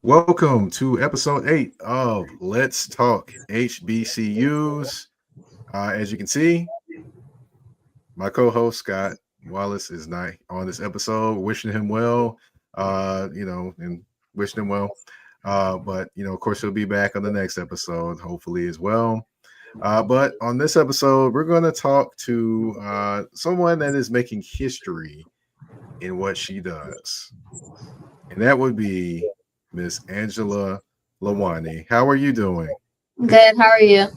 Welcome to episode 8 of Let's Talk HBCUs. As you can see, my co-host Scott Wallace is not on this episode. Wishing him well, and wishing him well. But of course, he'll be back on the next episode, hopefully as well. But on this episode, we're going to talk to someone that is making history in what she does, and that would be Miss Angela Llawani. How are you doing? Good. How are you?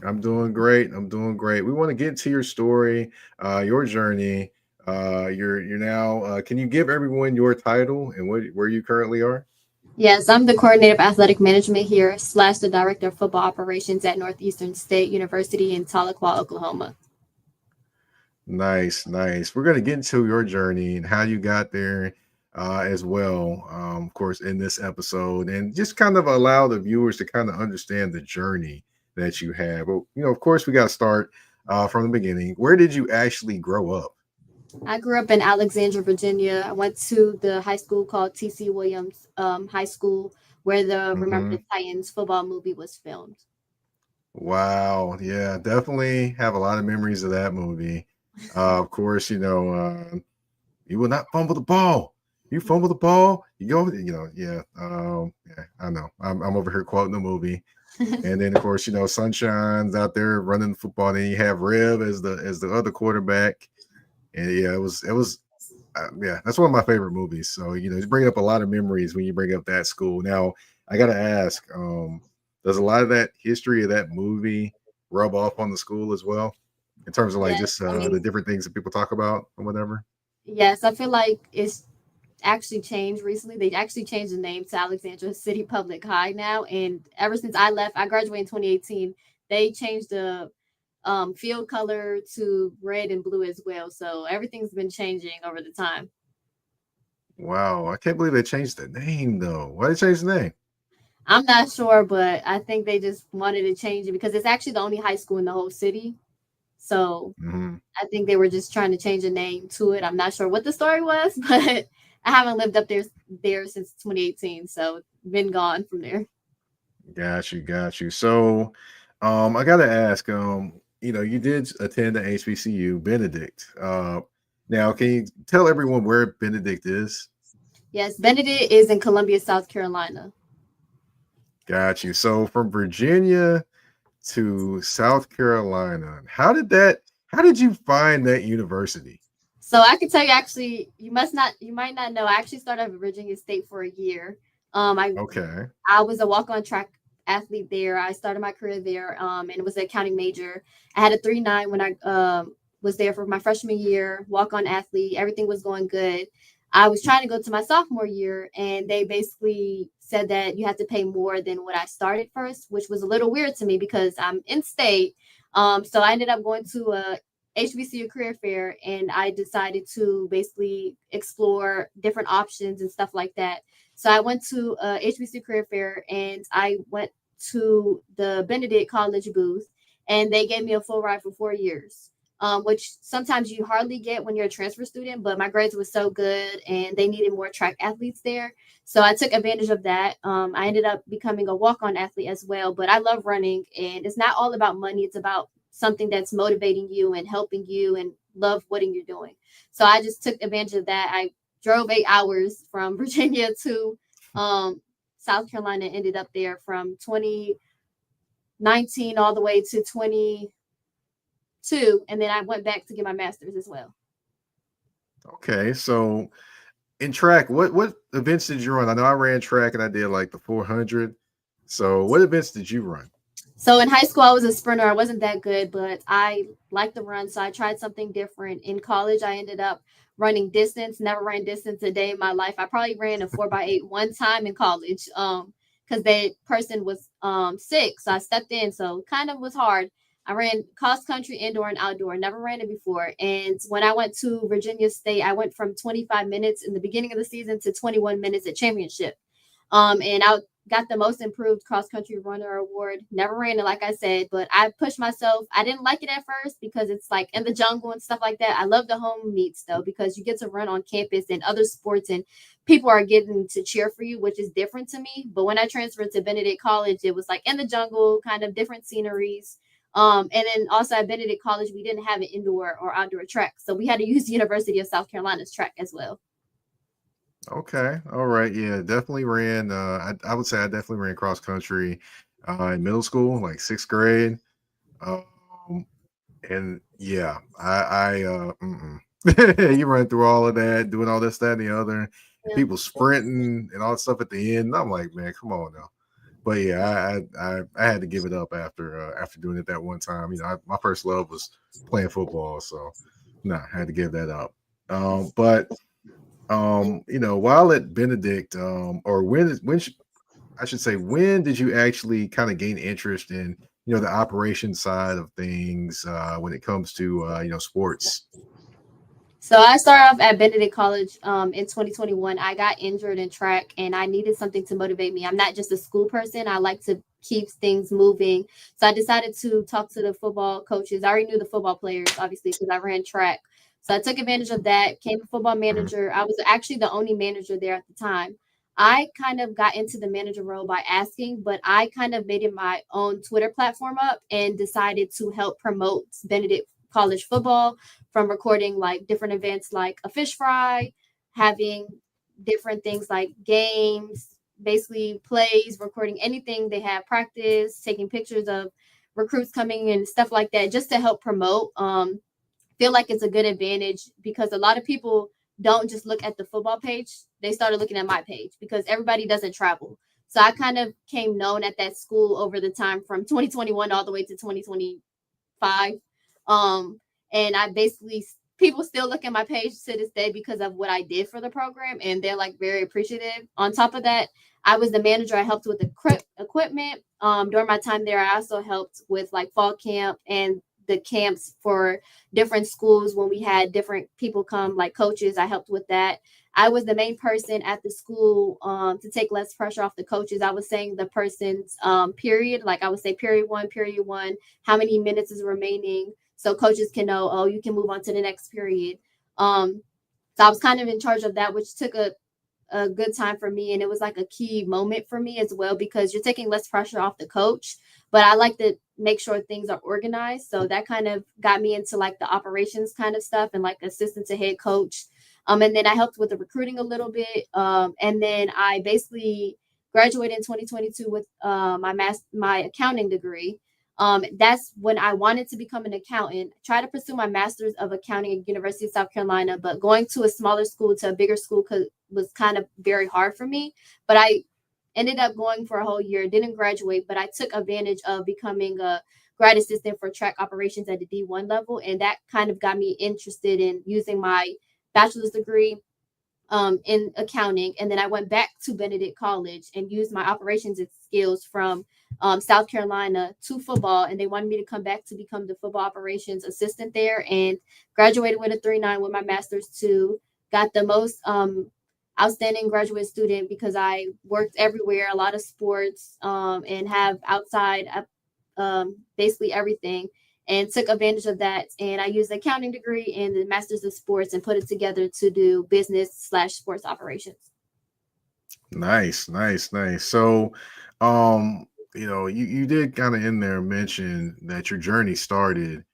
I'm doing great. I'm doing great. We want to get to your story, your journey. You're now. Can you give everyone your title and where you currently are? Yes, I'm the coordinator of athletic management here, slash the director of football operations at Northeastern State University in Tahlequah, Oklahoma. Nice, nice. We're gonna get into your journey and how you got there, as well. Of course, in this episode, and just kind of allow the viewers to kind of understand the journey that you have. But of course, we got to start from the beginning. Where did you actually grow up? I grew up in Alexandria, Virginia. I went to the high school called T.C. Williams High School, where the Remember Hmm. the Titans football movie was filmed. Wow. Yeah, definitely have a lot of memories of that movie. Of course, you will not fumble the ball. You fumble the ball, you go, yeah. Yeah, I know. I'm over here quoting the movie. And then of course, Sunshine's out there running the football. Then you have Rev as the other quarterback. And yeah, it was yeah, that's one of my favorite movies. So, it's bringing up a lot of memories when you bring up that school. Now, I gotta ask, does a lot of that history of that movie rub off on the school as well? In terms of like Yes, just I the mean, different things that people talk about or whatever. yes, I feel like it's actually changed recently. They actually changed the name to Alexandria City Public High now, and ever since I left, I graduated in 2018. They changed the field color to red and blue as well. So everything's been changing over the time. Wow, I can't believe they changed the name though. Why they change the name? I'm not sure, but I think they just wanted to change it because it's actually the only high school in the whole city. So Hmm. I think they were just trying to change the name to it. I'm not sure what the story was, but I haven't lived up there since 2018, so been gone from there. Got you, got you. So, I gotta ask, you did attend the HBCU Benedict. Now can you tell everyone where Benedict is? Yes, Benedict is in Columbia, South Carolina. Got you. So from Virginia to South Carolina, how did you find that university? So I can tell you actually, you might not know. I actually started at Virginia State for a year. Um, I Okay. I was a walk-on track athlete there. I started my career there, and it was an accounting major. I had a 3.9 when I was there for my freshman year. Walk-on athlete, everything was going good. I was trying to go to my sophomore year, and they basically said that you have to pay more than what I started first, which was a little weird to me because I'm in state. So I ended up going to a HBCU career fair, and I decided to basically explore different options and stuff like that. So I went to a HBCU career fair, and I went to the Benedict College booth, and they gave me a full ride for 4 years. Which sometimes you hardly get when you're a transfer student, but my grades were so good and they needed more track athletes there. So I took advantage of that. I ended up becoming a walk on athlete as well, but I love running, and it's not all about money. It's about something that's motivating you and helping you and love what you're doing. So I just took advantage of that. I drove 8 hours from Virginia to um, South Carolina, ended up there from 2019 all the way to 22, and then I went back to get my master's as well. Okay. So in track, what events did you run? I know I ran track and I did like the 400. So what events did you run? So in high school, I was a sprinter. I wasn't that good, but I liked the run, so I tried something different. In college, I ended up running distance. Never ran distance a day in my life. I probably ran a 4x8 one time in college, because that person was sick, so I stepped in. So kind of was hard. I ran cross country, indoor and outdoor. Never ran it before. And when I went to Virginia State, I went from 25 minutes in the beginning of the season to 21 minutes at championship. And I got the most improved cross country runner award. Never ran it, like I said, but I pushed myself. I didn't like it at first because it's like in the jungle and stuff like that. I love the home meets though, because you get to run on campus and other sports and people are getting to cheer for you, which is different to me. But when I transferred to Benedict College, it was like in the jungle, kind of different sceneries. And then also at Benedict College, we didn't have an indoor or outdoor track. So we had to use the University of South Carolina's track as well. Okay. All right. Yeah, definitely ran. I would say I definitely ran cross country in middle school, like sixth grade. Um, and yeah, you run through all of that, doing all this, that, and the other, and Yeah. people sprinting and all that stuff at the end. And I'm like, man, come on now. But yeah, I had to give it up after doing it that one time. My first love was playing football, so nah, I had to give that up. But while at Benedict, or I should say, when did you actually kind of gain interest in, the operation side of things when it comes to, sports? So I started off at Benedict College in 2021. I got injured in track and I needed something to motivate me. I'm not just a school person. I like to keep things moving. So I decided to talk to the football coaches. I already knew the football players, obviously, because I ran track. So I took advantage of that, became a football Mhm. manager. I was actually the only manager there at the time. I kind of got into the manager role by asking, but I kind of made it my own Twitter platform up and decided to help promote Benedict College football, from recording like different events like a fish fry, having different things like games, basically plays, recording anything they have practice, taking pictures of recruits coming and stuff like that, just to help promote. Feel like it's a good advantage because a lot of people don't just look at the football page. They started looking at my page because everybody doesn't travel. So I kind of came known at that school over the time from 2021 all the way to 2025. Um, and I basically, people still look at my page to this day because of what I did for the program, and they're like very appreciative. On top of that, I was the manager. I helped with the equipment. During my time there, I also helped with like fall camp and the camps for different schools when we had different people come, like coaches. I helped with that. I was the main person at the school to take less pressure off the coaches. I was saying the person's period, like I would say period one, how many minutes is remaining, so coaches can know, oh, you can move on to the next period. So I was kind of in charge of that, which took a good time for me. And it was like a key moment for me as well, because you're taking less pressure off the coach. But I like to make sure things are organized. So that kind of got me into like the operations kind of stuff and like assistant to head coach. And then I helped with the recruiting a little bit. And then I basically graduated in 2022 with my accounting degree. That's when I wanted to become an accountant. Try to pursue my master's of accounting at University of South Carolina, but going to a smaller school to a bigger school was kind of very hard for me. But I ended up going for a whole year, didn't graduate, but I took advantage of becoming a grad assistant for track operations at the D1 level, and that kind of got me interested in using my bachelor's degree in accounting. And then I went back to Benedict College and used my operations skills from South Carolina to football. And they wanted me to come back to become the football operations assistant there, and graduated with a 3.9 with my master's too. Got the most outstanding graduate student because I worked everywhere, a lot of sports, and have outside basically everything, and took advantage of that. And I used the accounting degree and the master's of sports and put it together to do business/sports operations. Nice, nice, nice. So, um, you did kind of in there mention that your journey started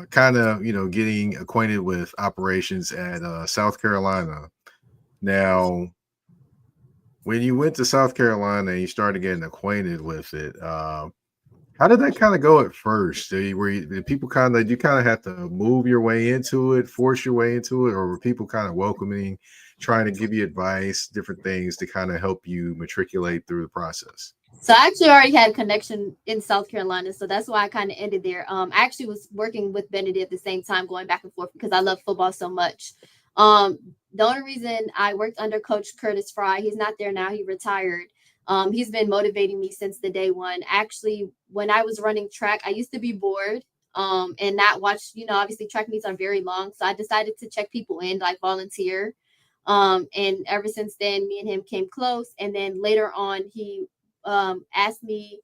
kind of, getting acquainted with operations at South Carolina. Now, when you went to South Carolina and you started getting acquainted with it, how did that kind of go at first? Did people did you kind of have to move your way into it, force your way into it, or were people kind of welcoming, trying to give you advice, different things to kind of help you matriculate through the process? So I actually already had a connection in South Carolina, so that's why I kind of ended there. I actually was working with Benedict at the same time, going back and forth because I love football so much. Um, the only reason I worked under Coach Curtis Fry, he's not there now, he retired. He's been motivating me since the day one. Actually, when I was running track, I used to be bored and not watch, obviously track meets are very long. So I decided to check people in, like volunteer. And ever since then, me and him came close. And then later on, he asked me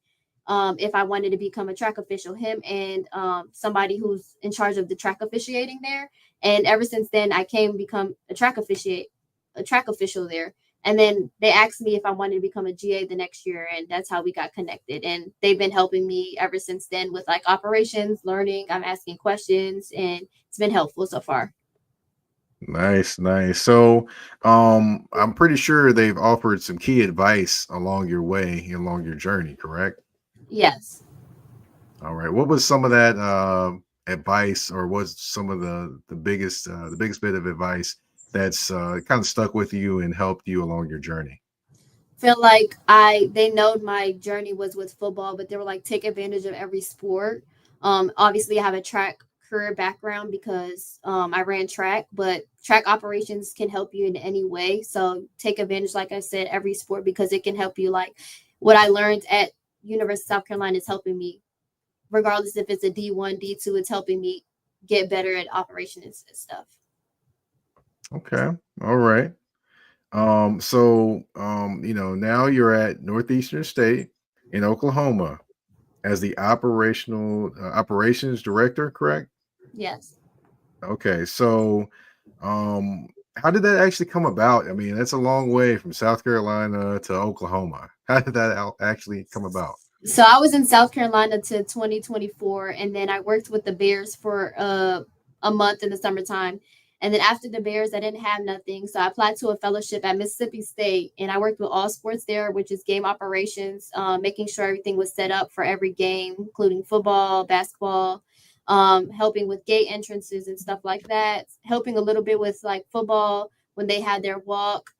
if I wanted to become a track official, him and somebody who's in charge of the track officiating there. And ever since then, I came become a track official there. And then they asked me if I wanted to become a GA the next year, and that's how we got connected. And they've been helping me ever since then with like operations, learning. I'm asking questions, and it's been helpful so far. Nice, nice. So, I'm pretty sure they've offered some key advice along your way, along your journey, correct? Yes. All right. What was some of that advice, or was some of the biggest bit of advice that's kind of stuck with you and helped you along your journey? Feel like they know my journey was with football, but they were like take advantage of every sport. Obviously I have a track career background because I ran track, but track operations can help you in any way. So take advantage, like I said, every sport because it can help you. Like what I learned at University of South Carolina is helping me, regardless if it's a D1, D2, it's helping me get better at operations and stuff. Okay. All right. Now you're at Northeastern State in Oklahoma as the operations director, correct? Yes. Okay. So, um, how did that actually come about? I mean, that's a long way from South Carolina to Oklahoma. How did that actually come about? So I was in South Carolina to 2024, and then I worked with the Bears for a month in the summertime. And then after the Bears, I didn't have nothing. So I applied to a fellowship at Mississippi State, and I worked with all sports there, which is game operations, making sure everything was set up for every game, including football, basketball, helping with gate entrances and stuff like that, helping a little bit with like football when they had their walk,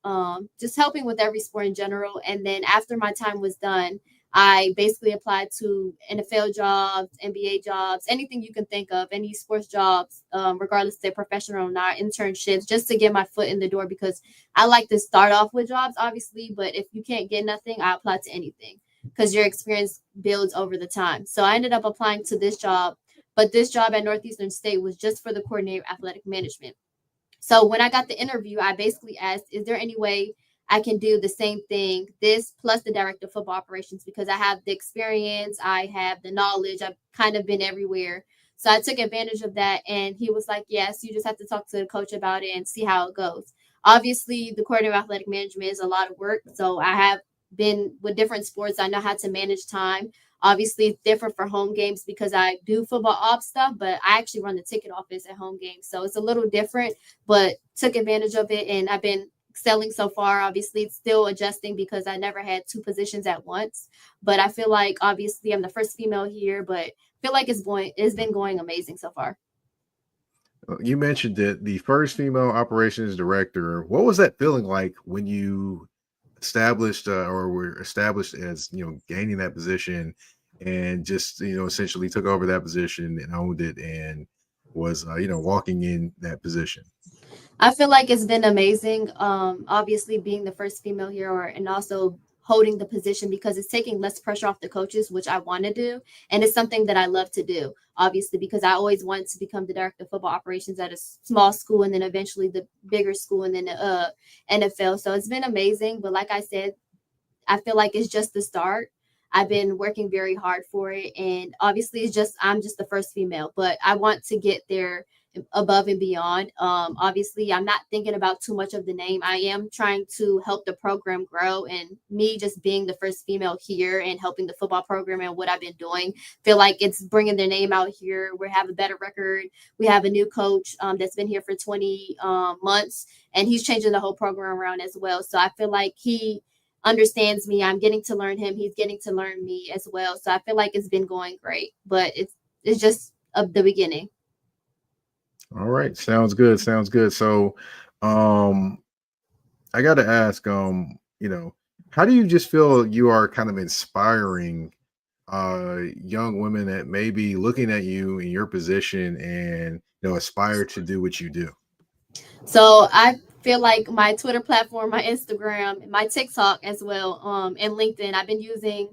just helping with every sport in general. And then after my time was done, I basically applied to NFL jobs, NBA jobs, anything you can think of, any sports jobs, regardless if they're professional or not, internships, just to get my foot in the door because I like to start off with jobs, obviously. But if you can't get nothing, I apply to anything because your experience builds over the time. So I ended up applying to this job, but this job at Northeastern State was just for the coordinator of athletic management. So when I got the interview, I basically asked, is there any way I can do the same thing, this plus the director of football operations, because I have the experience, I have the knowledge, I've kind of been everywhere. So I took advantage of that. And he was like, yes, you just have to talk to the coach about it and see how it goes. Obviously, the coordinator of athletic management is a lot of work. So I have been with different sports. I know how to manage time. Obviously, it's different for home games because I do football ops stuff, but I actually run the ticket office at home games. So it's a little different, but took advantage of it. And I've been excelling so far. Obviously, it's still adjusting because I never had two positions at once. But I feel like obviously I'm the first female here, but I feel like it's been going amazing so far. You mentioned that the first female operations director. What was that feeling like when you established or were established as gaining that position and just essentially took over that position and owned it and was walking in that position? I feel like it's been amazing. Obviously being the first female here and also holding the position because it's taking less pressure off the coaches, which I want to do. And it's something that I love to do, obviously, because I always wanted to become the director of football operations at a small school and then eventually the bigger school and then the NFL. So it's been amazing. But like I said, I feel like it's just the start. I've been working very hard for it. And obviously I'm just the first female, but I want to get there above and beyond. Obviously I'm not thinking about too much of the name. I am trying to help the program grow, and me just being the first female here and helping the football program and what I've been doing, feel like it's bringing their name out here. We have a better record. We have a new coach that's been here for 20 months, and he's changing the whole program around as well. So I feel like he understands me. I'm getting to learn him. He's getting to learn me as well. So I feel like it's been going great, but it's just the beginning. All right, sounds good. Sounds good. So, um, I got to ask, how do you just feel you are kind of inspiring young women that may be looking at you in your position and aspire to do what you do? So I feel like my Twitter platform, my Instagram, my TikTok as well, and LinkedIn, I've been using.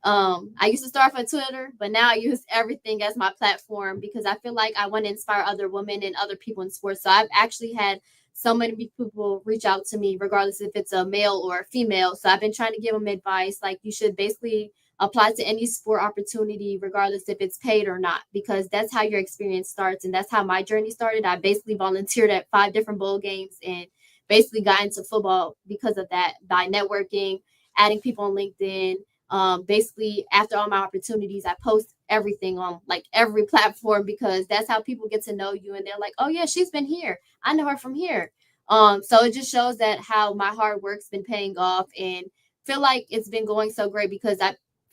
I used to start for Twitter, but now I use everything as my platform because I feel like I want to inspire other women and other people in sports. So I've actually had so many people reach out to me, regardless if it's a male or a female. So I've been trying to give them advice, like you should basically apply to any sport opportunity, regardless if it's paid or not, because that's how your experience starts. And that's how my journey started. I basically volunteered at 5 different bowl games and basically got into football because of that, by networking, adding people on LinkedIn. Basically, after all my opportunities, I post everything on like every platform, because that's how people get to know you. And they're like, oh yeah, she's been here. I know her from here. So it just shows that how my hard work's been paying off, and feel like it's been going so great because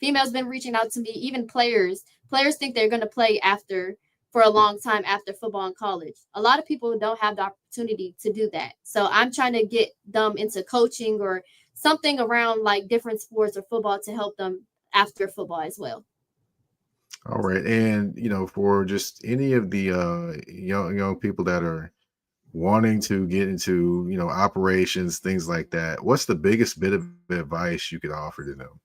females been reaching out to me, even players think they're going to play after for a long time after football in college. A lot of people don't have the opportunity to do that. So I'm trying to get them into coaching or something around like different sports or football to help them after football as well. All right. And, for just any of the young people that are wanting to get into, operations, things like that, what's the biggest bit of advice you could offer to them?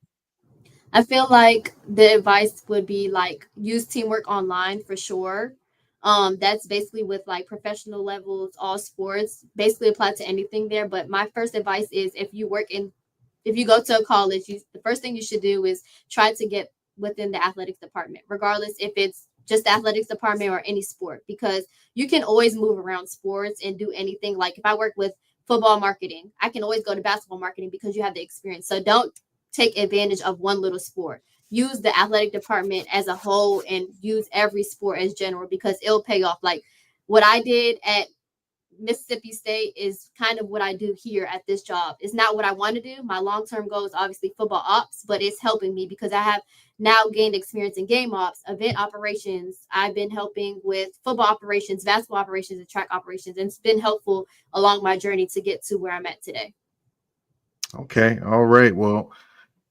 I feel like the advice would be like use teamwork online for sure. That's basically with like professional levels, all sports, basically apply to anything there. But my first advice is if you go to a college, the first thing you should do is try to get within the athletics department, regardless if it's just the athletics department or any sport, because you can always move around sports and do anything. Like if I work with football marketing, I can always go to basketball marketing because you have the experience. So don't take advantage of one little sport. Use the athletic department as a whole and use every sport as general, because it'll pay off. Like what I did at Mississippi State is kind of what I do here at this job. It's not what I want to do. My long-term goal is obviously football ops, but it's helping me because I have now gained experience in game ops, event operations. I've been helping with football operations, basketball operations, and track operations. And it's been helpful along my journey to get to where I'm at today. Okay. All right. Well,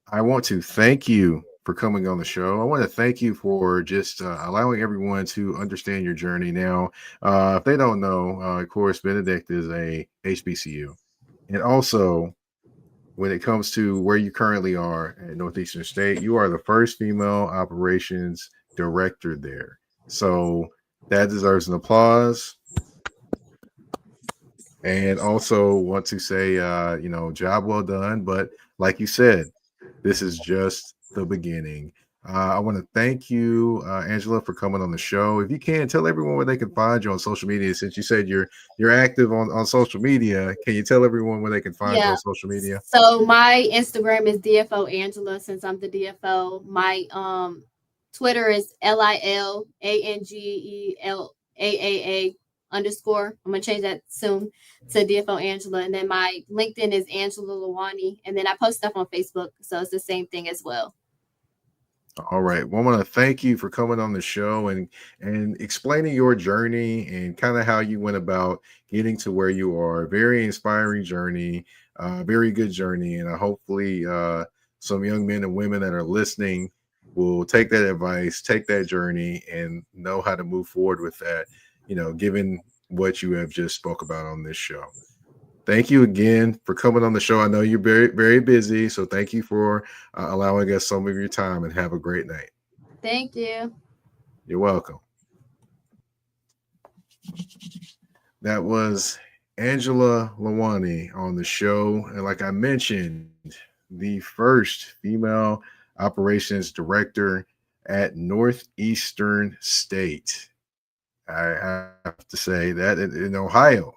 I want to thank you for coming on the show. I want to thank you for just allowing everyone to understand your journey. Now, if they don't know, of course, Benedict is a HBCU. And also, when it comes to where you currently are at Northeastern State, you are the first female operations director there. So that deserves an applause. And also want to say, job well done. But like you said, this is just the beginning. I want to thank you, Angela, for coming on the show. If you can, tell everyone where they can find you on social media. Since you said you're active on social media, can you tell everyone where they can find you on social media? So my Instagram is DFO Angela, since I'm the DFO. My Twitter is LILANGELAAA _. I'm gonna change that soon to DFO Angela. And then my LinkedIn is Angela Llawani. And then I post stuff on Facebook, so it's the same thing as well. All right. Well, I want to thank you for coming on the show and explaining your journey and kind of how you went about getting to where you are. Very inspiring journey, very good journey. And hopefully some young men and women that are listening will take that advice, take that journey, and know how to move forward with that, given what you have just spoke about on this show. Thank you again for coming on the show. I know you're very, very busy, so thank you for allowing us some of your time, and have a great night. Thank you. You're welcome. That was Angela Llawani on the show. And like I mentioned, the first female operations director at Northeastern State. I have to say that in Ohio,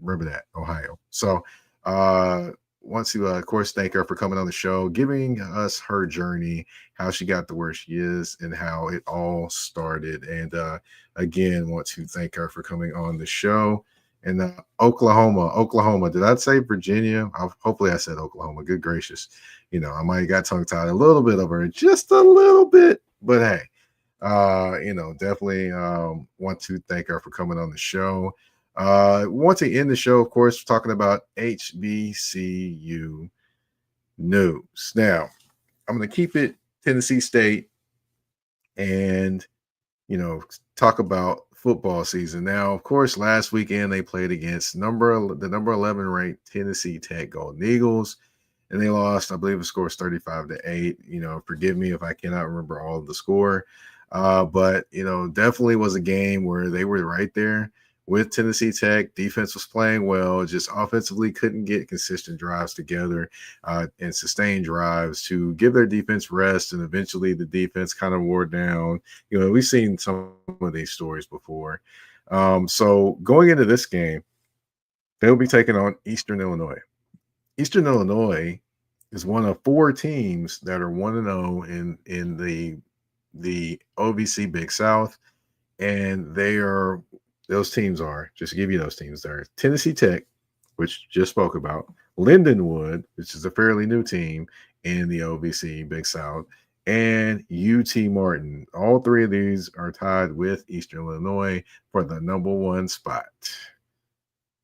remember that, Ohio. So want to, of course, thank her for coming on the show, giving us her journey, how she got to where she is, and how it all started. And again, want to thank her for coming on the show. And Oklahoma. Did I say Virginia? Hopefully I said Oklahoma. Good gracious. I might have got tongue-tied a little bit over it, just a little bit. But hey, definitely want to thank her for coming on the show. Want to end the show, of course, talking about HBCU news. Now, I'm going to keep it Tennessee State and, talk about football season. Now, of course, last weekend they played against the number 11 ranked Tennessee Tech Golden Eagles, and they lost. I believe the score was 35-8. Forgive me if I cannot remember all of the score. But, definitely was a game where they were right there with Tennessee Tech. Defense was playing well, just offensively couldn't get consistent drives together and sustained drives to give their defense rest. And eventually the defense kind of wore down. We've seen some of these stories before. So going into this game, they'll be taking on Eastern Illinois. Eastern Illinois is one of 4 teams that are 1-0 in the OVC Big South, and those teams are, just to give you those teams there, Tennessee Tech, which just spoke about, Lindenwood, which is a fairly new team in the OVC Big South, and UT Martin. All 3 of these are tied with Eastern Illinois for the number 1 spot.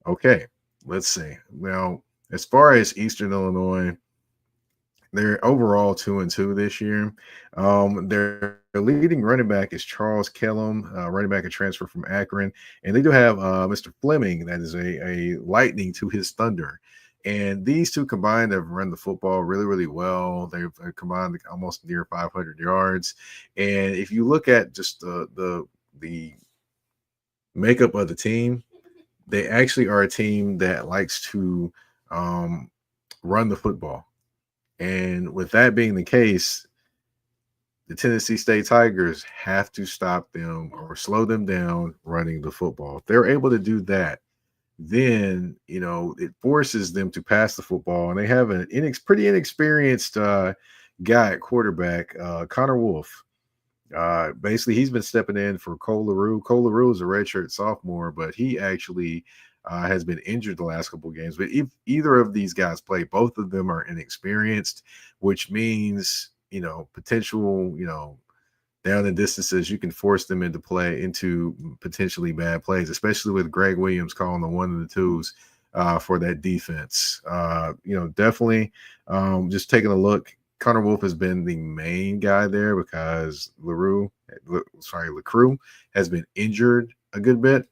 Okay, let's see. Now, as far as Eastern Illinois, they're overall 2-2 this year. Their leading running back is Charles Kellum, running back a transfer from Akron, and they do have Mr. Fleming, that is a lightning to his thunder. And these two combined have run the football really, really well. They've combined almost near 500 yards. And if you look at just the makeup of the team, they actually are a team that likes to run the football. And with that being the case, the Tennessee State Tigers have to stop them or slow them down running the football. If they're able to do that, then, it forces them to pass the football. And they have an pretty inexperienced guy at quarterback, Connor Wolf. Basically, he's been stepping in for Cole LaRue. Cole LaRue is a redshirt sophomore, but he actually has been injured the last couple of games. But if either of these guys play, both of them are inexperienced, which means, potential, down the distances, you can force them into potentially bad plays, especially with Greg Williams calling the 1 and the 2s for that defense. Definitely just taking a look. Connor Wolf has been the main guy there because LaCrew has been injured a good bit.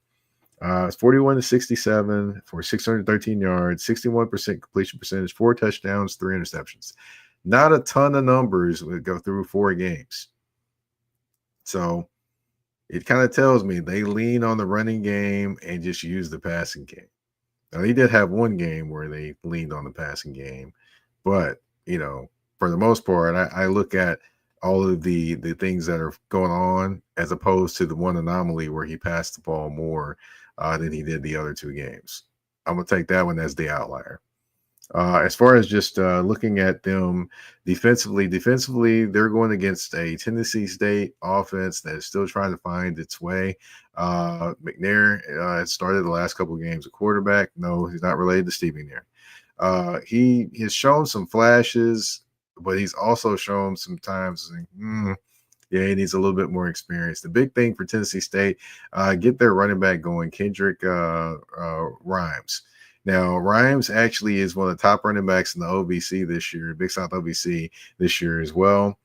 It's 41-67 for 613 yards, 61% completion percentage, 4 touchdowns, 3 interceptions. Not a ton of numbers would go through 4 games. So it kind of tells me they lean on the running game and just use the passing game. Now, they did have one game where they leaned on the passing game, but, for the most part, I look at all of the things that are going on as opposed to the one anomaly where he passed the ball more than he did the other 2 games. I'm going to take that one as the outlier. As far as just looking at them defensively, they're going against a Tennessee State offense that is still trying to find its way. McNair started the last couple of games a quarterback. No, he's not related to Steve McNair. He has shown some flashes, but he's also shown sometimes he needs a little bit more experience. The big thing for Tennessee State, get their running back going, Kendrick Rhymes. Now, Rhymes actually is one of the top running backs in the OVC this year, Big South OVC this year as well.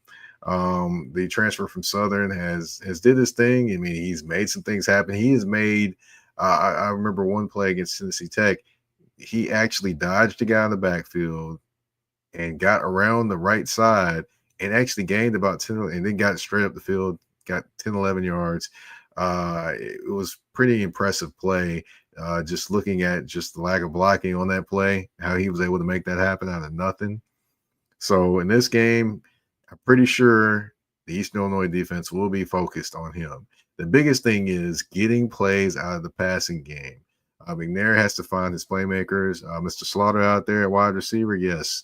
The transfer from Southern has did his thing. I mean, he's made some things happen. He has made, I remember one play against Tennessee Tech, he actually dodged a guy in the backfield and got around the right side and actually gained about 10 and then got straight up the field, got 10, 11 yards. It was pretty impressive play. Just looking at just the lack of blocking on that play, how he was able to make that happen out of nothing. So in this game, I'm pretty sure the Eastern Illinois defense will be focused on him. The biggest thing is getting plays out of the passing game. McNair has to find his playmakers. Mr. Slaughter out there at wide receiver, yes,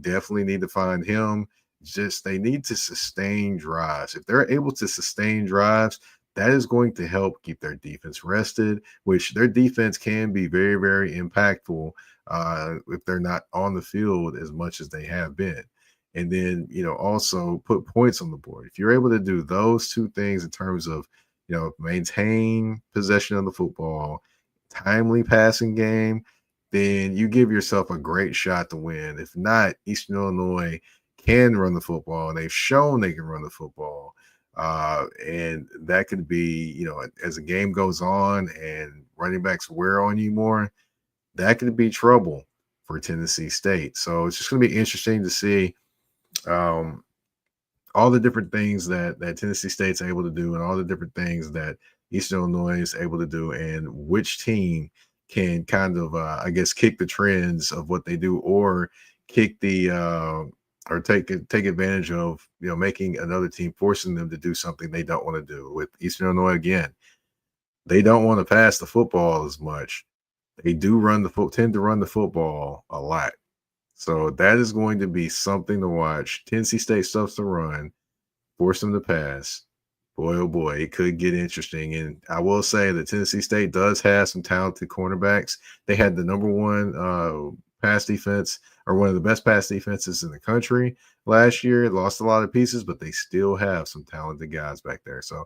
definitely need to find him. Just they need to sustain drives. If they're able to sustain drives, that is going to help keep their defense rested, which their defense can be very, very impactful if they're not on the field as much as they have been. And then, also put points on the board. If you're able to do those 2 things in terms of, maintain possession of the football, timely passing game, then you give yourself a great shot to win. If not, Eastern Illinois can run the football, and they've shown they can run the football. And that could be, as the game goes on and running backs wear on you more, that could be trouble for Tennessee State. So it's just going to be interesting to see all the different things that Tennessee State's able to do and all the different things that Eastern Illinois is able to do, and which team can kind of, I guess, kick the trends of what they do, or kick the or take advantage of, making another team, forcing them to do something they don't want to do. With Eastern Illinois, again, they don't want to pass the football as much. They do tend to run the football a lot. So that is going to be something to watch. Tennessee State stuffs to run, force them to pass. Boy, oh boy, it could get interesting. And I will say that Tennessee State does have some talented cornerbacks. They had the number one pass defense, or one of the best pass defenses in the country last year. Lost a lot of pieces, but they still have some talented guys back there. So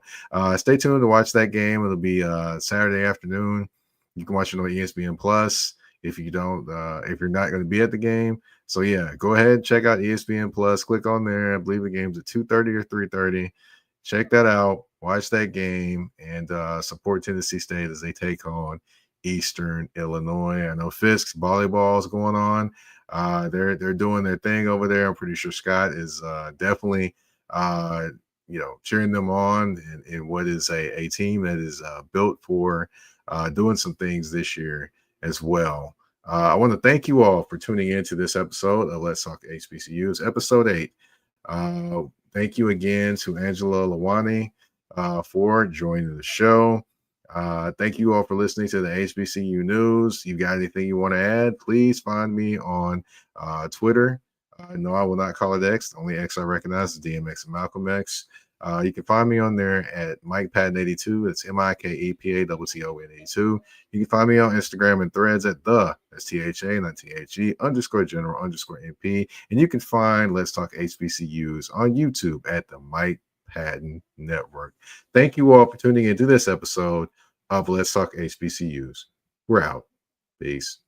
stay tuned to watch that game. It'll be Saturday afternoon. You can watch it on ESPN Plus if you don't, if you're not going to be at the game. So yeah, go ahead, check out ESPN Plus. Click on there. I believe the game's at 2:30 or 3:30. Check that out. Watch that game, and support Tennessee State as they take on Eastern Illinois. I know Fisk's volleyball is going on. They're doing their thing over there. I'm pretty sure Scott is definitely cheering them on in what is a team that is built for doing some things this year as well. I want to thank you all for tuning in to this episode of Let's Talk HBCUs, episode 8. Thank you again to Angela Llawani for joining the show. Thank you all for listening to the HBCU News. You got anything you want to add, please find me on Twitter. No, I will not call it X. The only X I recognize is DMX and Malcolm X. You can find me on there at Mike Patton 82. It's MikePaton82. You can find me on Instagram and Threads at that's THA, not THE, _general_MP. And you can find Let's Talk HBCUs on YouTube at the Mike Patton Network. Thank you all for tuning into this episode of Let's Talk HBCUs. We're out. Peace.